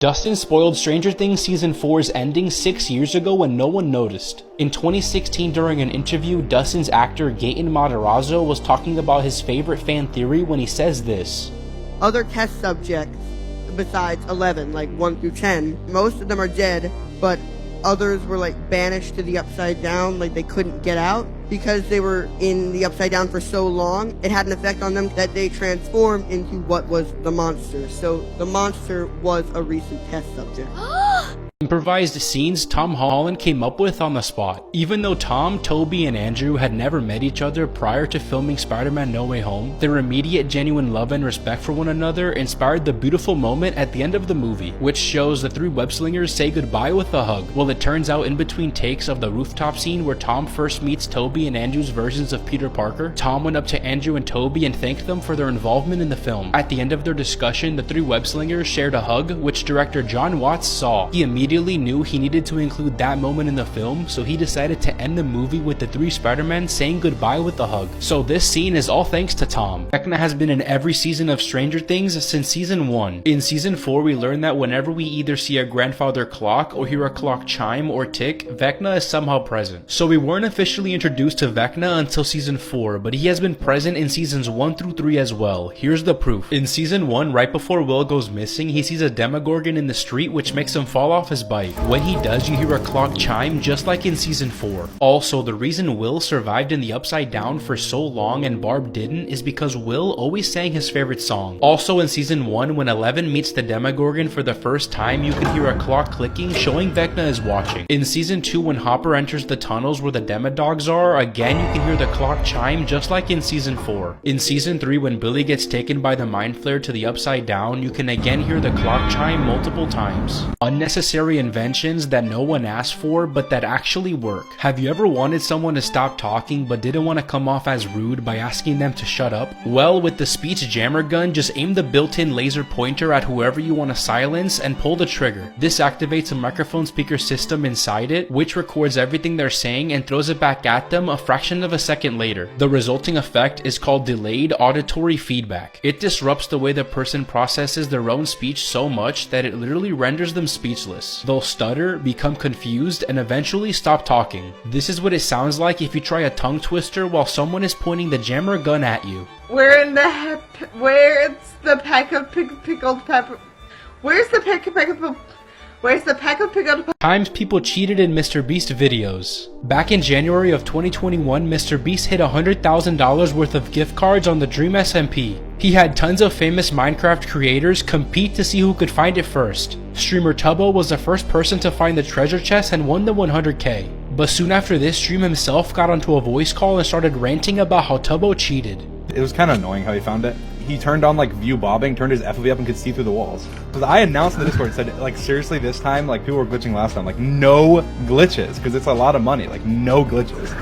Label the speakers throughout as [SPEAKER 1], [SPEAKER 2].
[SPEAKER 1] Dustin spoiled Stranger Things Season 4's ending 6 years ago when no one noticed. In 2016, during an interview, Dustin's actor Gaten Matarazzo was talking about his favorite fan theory when he says this.
[SPEAKER 2] Other test subjects, besides 11, like 1 through 10, most of them are dead, but others were banished to the Upside Down, they couldn't get out. Because they were in the Upside Down for so long, it had an effect on them that they transformed into what was the monster. So the monster was a recent test subject.
[SPEAKER 1] Improvised scenes Tom Holland came up with on the spot. Even though Tom, Toby, and Andrew had never met each other prior to filming Spider-Man No Way Home, their immediate genuine love and respect for one another inspired the beautiful moment at the end of the movie, which shows the three web-slingers say goodbye with a hug. Well, it turns out in between takes of the rooftop scene where Tom first meets Toby and Andrew's versions of Peter Parker, Tom went up to Andrew and Toby and thanked them for their involvement in the film. At the end of their discussion, the three web-slingers shared a hug, which director John Watts saw. He immediately knew he needed to include that moment in the film, so he decided to end the movie with the three Spider-Men saying goodbye with a hug. So this scene is all thanks to Tom. Vecna has been in every season of Stranger Things since season 1. In season 4, we learn that whenever we either see a grandfather clock or hear a clock chime or tick, Vecna is somehow present. So we weren't officially introduced to Vecna until season 4, but he has been present in seasons 1 through 3 as well. Here's the proof. In season 1, right before Will goes missing, he sees a Demogorgon in the street which makes him fall off his bike. When he does, you hear a clock chime just like in season 4. Also, the reason Will survived in the Upside Down for so long and Barb didn't is because Will always sang his favorite song. Also in season 1, when Eleven meets the Demogorgon for the first time, you can hear a clock clicking showing Vecna is watching. In season 2, when Hopper enters the tunnels where the Demodogs are, again you can hear the clock chime just like in season 4. In season 3, when Billy gets taken by the Mind Flayer to the Upside Down, you can again hear the clock chime multiple times. Unnecessary inventions that no one asked for but that actually work. Have you ever wanted someone to stop talking but didn't want to come off as rude by asking them to shut up? Well, with the speech jammer gun, just aim the built-in laser pointer at whoever you want to silence and pull the trigger. This activates a microphone speaker system inside it, which records everything they're saying and throws it back at them a fraction of a second later. The resulting effect is called delayed auditory feedback. It disrupts the way the person processes their own speech so much that it literally renders them speechless. They'll stutter, become confused, and eventually stop talking. This is what it sounds like if you try a tongue twister while someone is pointing the jammer gun at you.
[SPEAKER 3] Where's the pack of pickled pepper? Where's the pack of pickled pepper?
[SPEAKER 1] Times people cheated in Mr. Beast videos. Back in January of 2021, Mr. Beast hit $100,000 worth of gift cards on the Dream SMP. He had tons of famous Minecraft creators compete to see who could find it first. Streamer Tubbo was the first person to find the treasure chest and won the 100K. But soon after this, Stream himself got onto a voice call and started ranting about how Tubbo cheated.
[SPEAKER 4] It was kind of annoying how he found it. He turned on view bobbing, turned his FOV up and could see through the walls. Because I announced in the Discord, said seriously this time, people were glitching last time, no glitches, because it's a lot of money, no glitches.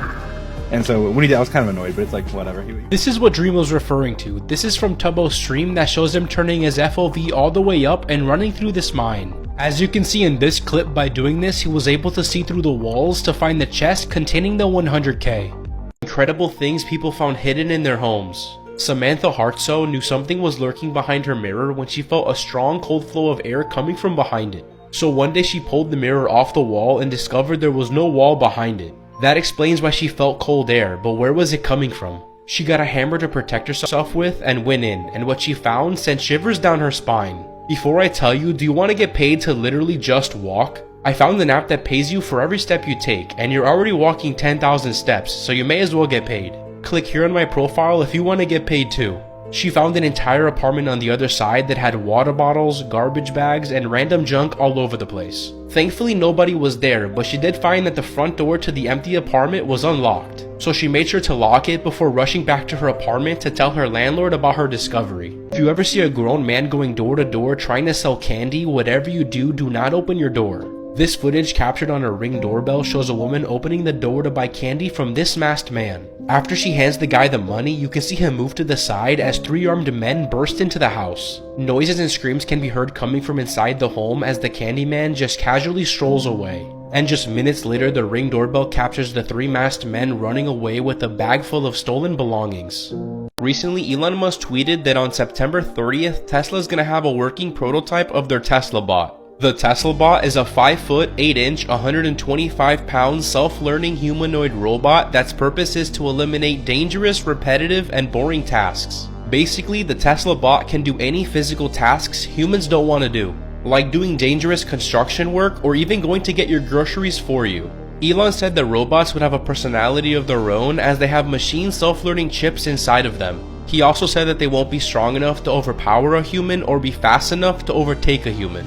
[SPEAKER 4] And so when he did, I was kind of annoyed, but it's whatever.
[SPEAKER 1] This is what Dream was referring to. This is from Tubbo's stream that shows him turning his FOV all the way up and running through this mine. As you can see in this clip, by doing this, he was able to see through the walls to find the chest containing the 100K. Incredible things people found hidden in their homes. Samantha Hartso knew something was lurking behind her mirror when she felt a strong cold flow of air coming from behind it. So one day she pulled the mirror off the wall and discovered there was no wall behind it. That explains why she felt cold air, but where was it coming from? She got a hammer to protect herself with and went in, and what she found sent shivers down her spine. Before I tell you, do you want to get paid to literally just walk? I found an app that pays you for every step you take, and you're already walking 10,000 steps, so you may as well get paid. Click here on my profile if you want to get paid too. She found an entire apartment on the other side that had water bottles, garbage bags, and random junk all over the place. Thankfully nobody was there, but she did find that the front door to the empty apartment was unlocked. So she made sure to lock it before rushing back to her apartment to tell her landlord about her discovery. If you ever see a grown man going door to door trying to sell candy, whatever you do, do not open your door. This footage captured on a Ring doorbell shows a woman opening the door to buy candy from this masked man. After she hands the guy the money, you can see him move to the side as three armed men burst into the house. Noises and screams can be heard coming from inside the home as the candy man just casually strolls away. And just minutes later, the Ring doorbell captures the three masked men running away with a bag full of stolen belongings. Recently, Elon Musk tweeted that on September 30th, Tesla's gonna have a working prototype of their Tesla bot.
[SPEAKER 5] The Tesla Bot is a 5 foot, 8 inch, 125 pound self-learning humanoid robot that's purpose is to eliminate dangerous, repetitive, and boring tasks. Basically, the Tesla Bot can do any physical tasks humans don't want to do, like doing dangerous construction work or even going to get your groceries for you. Elon said the robots would have a personality of their own as they have machine self-learning chips inside of them. He also said that they won't be strong enough to overpower a human or be fast enough to overtake a human.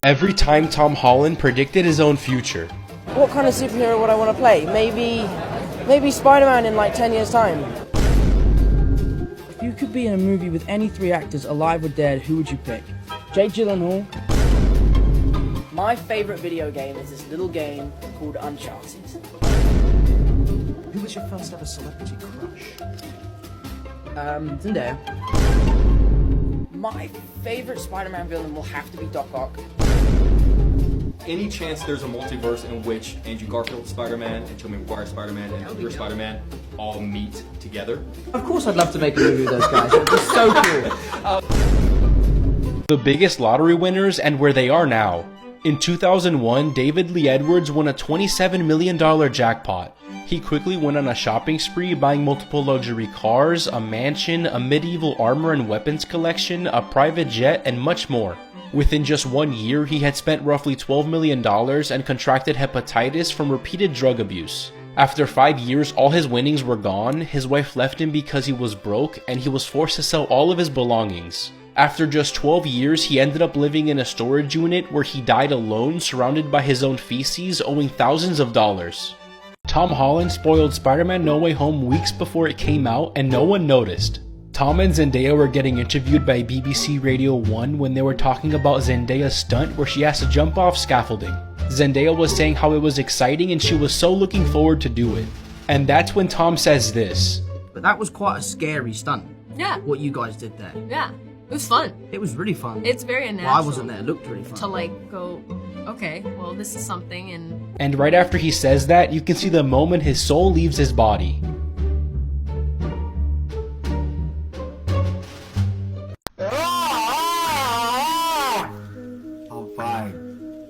[SPEAKER 5] Every time Tom Holland predicted his own future.
[SPEAKER 6] What kind of superhero would I want to play? Maybe Spider-Man in like 10 years' time. If you could be in a movie with any 3 actors, alive or dead, who would you pick? Jake Gyllenhaal. My favourite video game is this little game called Uncharted.
[SPEAKER 7] Who was your first ever celebrity crush?
[SPEAKER 6] Zendaya. My favourite Spider-Man villain will have to be Doc Ock.
[SPEAKER 8] Any chance there's a multiverse in which Andrew Garfield's Spider-Man and Tobey Maguire's Spider-Man and your Spider-Man all meet together?
[SPEAKER 7] Of course I'd love to make a movie with those guys. It'd be so cool.
[SPEAKER 1] The biggest lottery winners and where they are now. In 2001, David Lee Edwards won a $27 million jackpot. He quickly went on a shopping spree, buying multiple luxury cars, a mansion, a medieval armor and weapons collection, a private jet, and much more. Within just 1 year, he had spent roughly $12 million and contracted hepatitis from repeated drug abuse. After 5 years, all his winnings were gone, his wife left him because he was broke, and he was forced to sell all of his belongings. After just 12 years, he ended up living in a storage unit where he died alone, surrounded by his own feces, owing thousands of dollars. Tom Holland spoiled Spider-Man No Way Home weeks before it came out, and no one noticed. Tom and Zendaya were getting interviewed by BBC Radio 1 when they were talking about Zendaya's stunt where she has to jump off scaffolding. Zendaya was saying how it was exciting and she was so looking forward to do it. And that's when Tom says this.
[SPEAKER 7] But that was quite a scary stunt.
[SPEAKER 9] Yeah.
[SPEAKER 7] What you guys did there.
[SPEAKER 9] Yeah. It was fun.
[SPEAKER 7] It was really fun.
[SPEAKER 9] It's very unnatural.
[SPEAKER 7] Well, I wasn't there. It looked really fun.
[SPEAKER 9] To like go, okay, well this is something and...
[SPEAKER 1] And right after he says that, you can see the moment his soul leaves his body.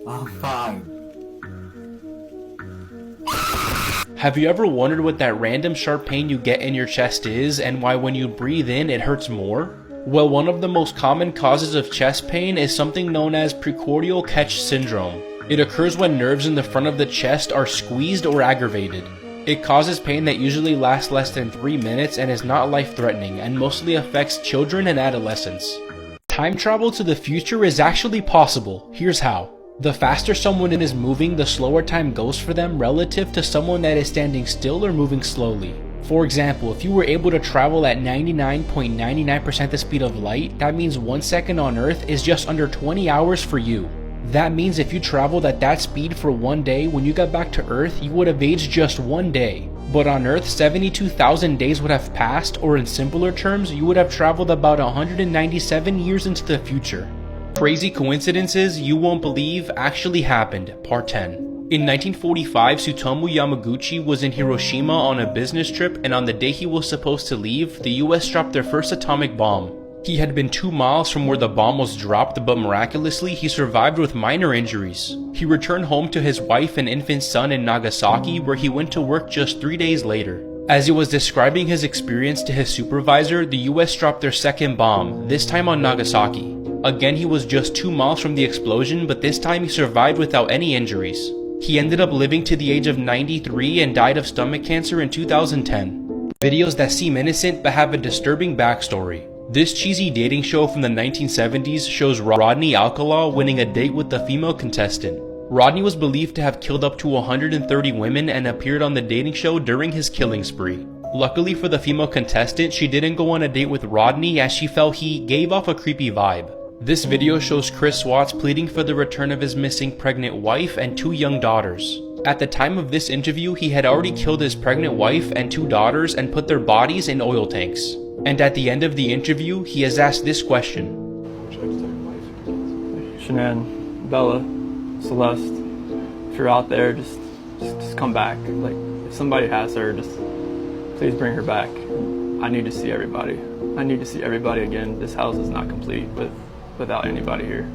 [SPEAKER 7] I'm fine.
[SPEAKER 1] Have you ever wondered what that random sharp pain you get in your chest is and why when you breathe in it hurts more? Well, one of the most common causes of chest pain is something known as precordial catch syndrome. It occurs when nerves in the front of the chest are squeezed or aggravated. It causes pain that usually lasts less than 3 minutes and is not life-threatening and mostly affects children and adolescents. Time travel to the future is actually possible. Here's how. The faster someone is moving, the slower time goes for them relative to someone that is standing still or moving slowly. For example, if you were able to travel at 99.99% the speed of light, that means 1 second on Earth is just under 20 hours for you. That means if you traveled at that speed for 1 day, when you got back to Earth, you would have aged just 1 day. But on Earth, 72,000 days would have passed, or in simpler terms, you would have traveled about 197 years into the future. Crazy coincidences you won't believe actually happened, Part 10. In 1945, Tsutomu Yamaguchi was in Hiroshima on a business trip, and on the day he was supposed to leave, the US dropped their first atomic bomb. He had been 2 miles from where the bomb was dropped, but miraculously he survived with minor injuries. He returned home to his wife and infant son in Nagasaki, where he went to work just 3 days later. As he was describing his experience to his supervisor, the US dropped their second bomb, this time on Nagasaki. Again, he was just 2 miles from the explosion, but this time he survived without any injuries. He ended up living to the age of 93 and died of stomach cancer in 2010. Videos that seem innocent but have a disturbing backstory. This cheesy dating show from the 1970s shows Rodney Alcala winning a date with the female contestant. Rodney was believed to have killed up to 130 women and appeared on the dating show during his killing spree. Luckily for the female contestant, she didn't go on a date with Rodney as she felt he gave off a creepy vibe. This video shows Chris Watts pleading for the return of his missing pregnant wife and 2 young daughters. At the time of this interview, he had already killed his pregnant wife and 2 daughters and put their bodies in oil tanks. And at the end of the interview, he is asked this question.
[SPEAKER 10] Shanann, Bella, Celeste, if you're out there, just come back. Like, if somebody has her, just please bring her back. I need to see everybody. I need to see everybody again. This house is not complete without anybody here.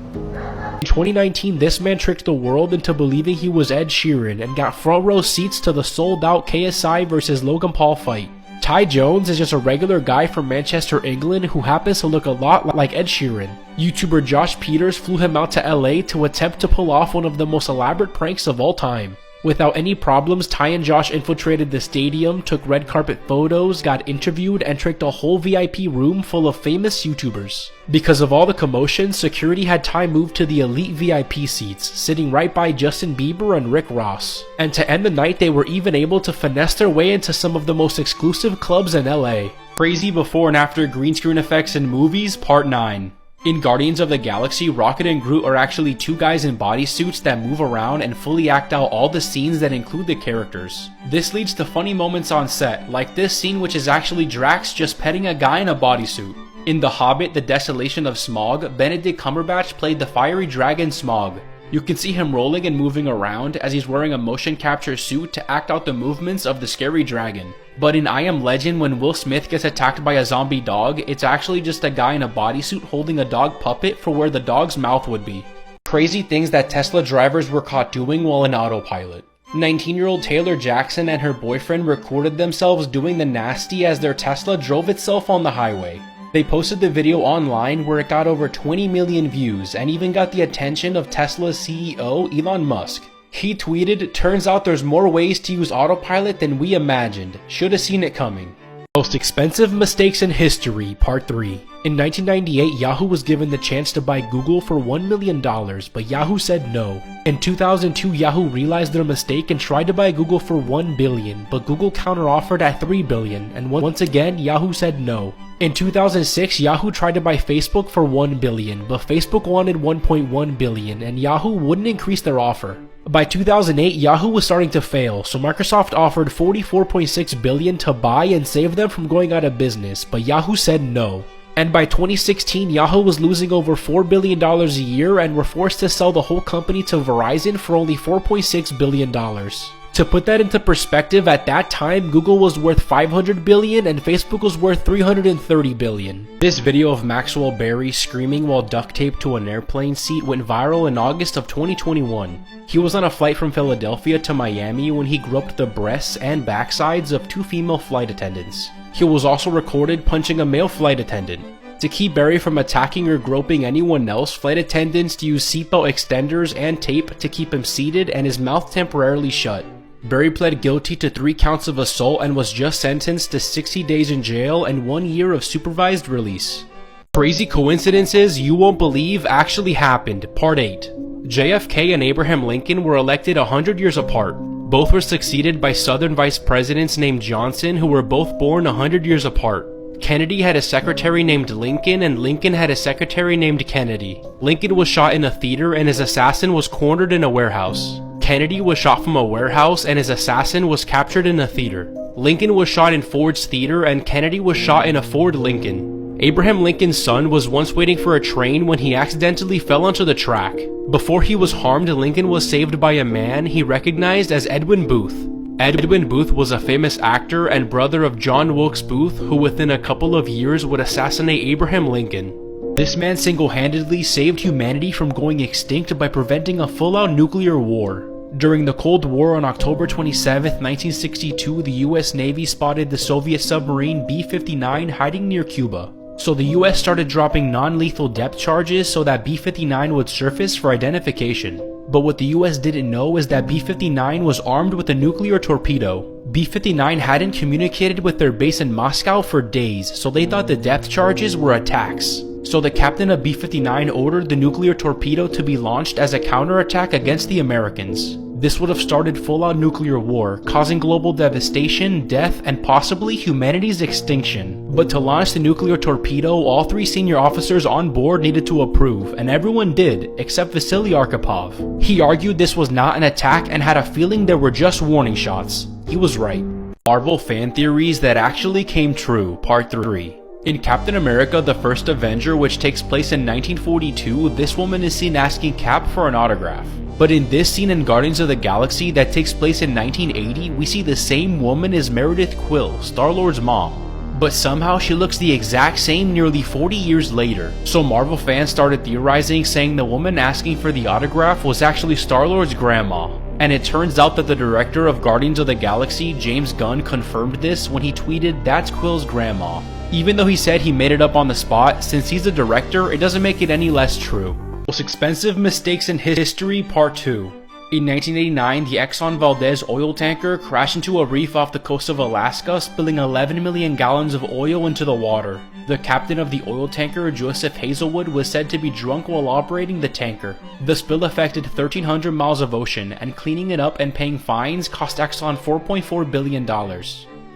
[SPEAKER 1] In 2019, this man tricked the world into believing he was Ed Sheeran and got front row seats to the sold-out KSI vs Logan Paul fight. Ty Jones is just a regular guy from Manchester, England who happens to look a lot like Ed Sheeran. YouTuber Josh Peters flew him out to LA to attempt to pull off one of the most elaborate pranks of all time. Without any problems, Ty and Josh infiltrated the stadium, took red carpet photos, got interviewed, and tricked a whole VIP room full of famous YouTubers. Because of all the commotion, security had Ty moved to the elite VIP seats, sitting right by Justin Bieber and Rick Ross. And to end the night, they were even able to finesse their way into some of the most exclusive clubs in LA. Crazy before and after green screen effects in movies, Part 9. In Guardians of the Galaxy, Rocket and Groot are actually two guys in bodysuits that move around and fully act out all the scenes that include the characters. This leads to funny moments on set, like this scene which is actually Drax just petting a guy in a bodysuit. In The Hobbit, The Desolation of Smaug, Benedict Cumberbatch played the fiery dragon Smaug. You can see him rolling and moving around as he's wearing a motion capture suit to act out the movements of the scary dragon. But in I Am Legend, when Will Smith gets attacked by a zombie dog, it's actually just a guy in a bodysuit holding a dog puppet for where the dog's mouth would be. Crazy things that Tesla drivers were caught doing while in autopilot. 19-year-old Taylor Jackson and her boyfriend recorded themselves doing the nasty as their Tesla drove itself on the highway. They posted the video online where it got over 20 million views and even got the attention of Tesla's CEO Elon Musk. He tweeted, "Turns out there's more ways to use autopilot than we imagined. Should've seen it coming." Most expensive mistakes in history, Part 3. In 1998, Yahoo was given the chance to buy Google for $1 million, but Yahoo said no. In 2002, Yahoo realized their mistake and tried to buy Google for $1 billion, but Google counteroffered at $3 billion, and once again, Yahoo said no. In 2006, Yahoo tried to buy Facebook for $1 billion, but Facebook wanted $1.1 billion, and Yahoo wouldn't increase their offer. By 2008, Yahoo was starting to fail, so Microsoft offered $44.6 billion to buy and save them from going out of business, but Yahoo said no. And by 2016, Yahoo was losing over $4 billion a year and were forced to sell the whole company to Verizon for only $4.6 billion. To put that into perspective, at that time, Google was worth $500 billion and Facebook was worth $330 billion. This video of Maxwell Berry screaming while duct taped to an airplane seat went viral in August of 2021. He was on a flight from Philadelphia to Miami when he groped the breasts and backsides of two female flight attendants. He was also recorded punching a male flight attendant. To keep Berry from attacking or groping anyone else, flight attendants used seatbelt extenders and tape to keep him seated and his mouth temporarily shut. Berry pled guilty to 3 counts of assault and was just sentenced to 60 days in jail and 1 year of supervised release. Crazy coincidences you won't believe actually happened, Part 8. JFK and Abraham Lincoln were elected 100 years apart. Both were succeeded by Southern vice presidents named Johnson who were both born 100 years apart. Kennedy had a secretary named Lincoln and Lincoln had a secretary named Kennedy. Lincoln was shot in a theater and his assassin was cornered in a warehouse. Kennedy was shot from a warehouse and his assassin was captured in a theater. Lincoln was shot in Ford's theater and Kennedy was shot in a Ford Lincoln. Abraham Lincoln's son was once waiting for a train when he accidentally fell onto the track. Before he was harmed, Lincoln was saved by a man he recognized as Edwin Booth. Edwin Booth was a famous actor and brother of John Wilkes Booth who within a couple of years would assassinate Abraham Lincoln. This man single-handedly saved humanity from going extinct by preventing a full-out nuclear war. During the Cold War on October 27, 1962, the US Navy spotted the Soviet submarine B-59 hiding near Cuba. So the US started dropping non-lethal depth charges so that B-59 would surface for identification. But what the US didn't know is that B-59 was armed with a nuclear torpedo. B-59 hadn't communicated with their base in Moscow for days, so they thought the depth charges were attacks. So the captain of B-59 ordered the nuclear torpedo to be launched as a counterattack against the Americans. This would have started full-on nuclear war, causing global devastation, death, and possibly humanity's extinction. But to launch the nuclear torpedo, all 3 senior officers on board needed to approve, and everyone did, except Vasily Arkhipov. He argued this was not an attack and had a feeling there were just warning shots. He was right. Marvel fan theories that actually came true, Part 3. In Captain America: The First Avenger, which takes place in 1942, this woman is seen asking Cap for an autograph. But in this scene in Guardians of the Galaxy that takes place in 1980, we see the same woman as Meredith Quill, Star-Lord's mom. but somehow she looks the exact same nearly 40 years later. So Marvel fans started theorizing, saying the woman asking for the autograph was actually Star-Lord's grandma. And it turns out that the director of Guardians of the Galaxy, James Gunn, confirmed this when he tweeted, "That's Quill's grandma." Even though he said he made it up on the spot, since he's a director, it doesn't make it any less true. Most expensive mistakes in history, part 2. In 1989, the Exxon Valdez oil tanker crashed into a reef off the coast of Alaska, spilling 11 million gallons of oil into the water. The captain of the oil tanker, Joseph Hazelwood, was said to be drunk while operating the tanker. The spill affected 1,300 miles of ocean, and cleaning it up and paying fines cost Exxon $4.4 billion.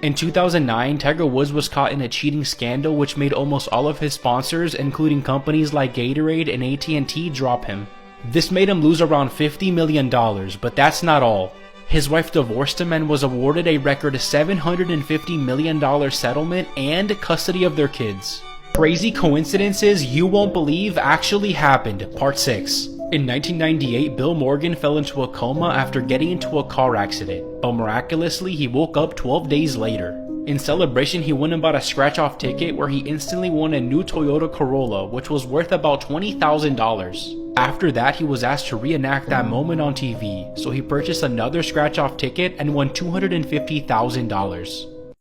[SPEAKER 1] In 2009, Tiger Woods was caught in a cheating scandal which made almost all of his sponsors, including companies like Gatorade and AT&T, drop him. This made him lose around $50 million, but that's not all. His wife divorced him and was awarded a record $750 million settlement and custody of their kids. Crazy coincidences you won't believe actually happened, part 6. In 1998, Bill Morgan fell into a coma after getting into a car accident, but miraculously he woke up 12 days later. In celebration, he went and bought a scratch-off ticket where he instantly won a new Toyota Corolla, which was worth about $20,000. After that, he was asked to reenact that moment on TV, so he purchased another scratch-off ticket and won $250,000.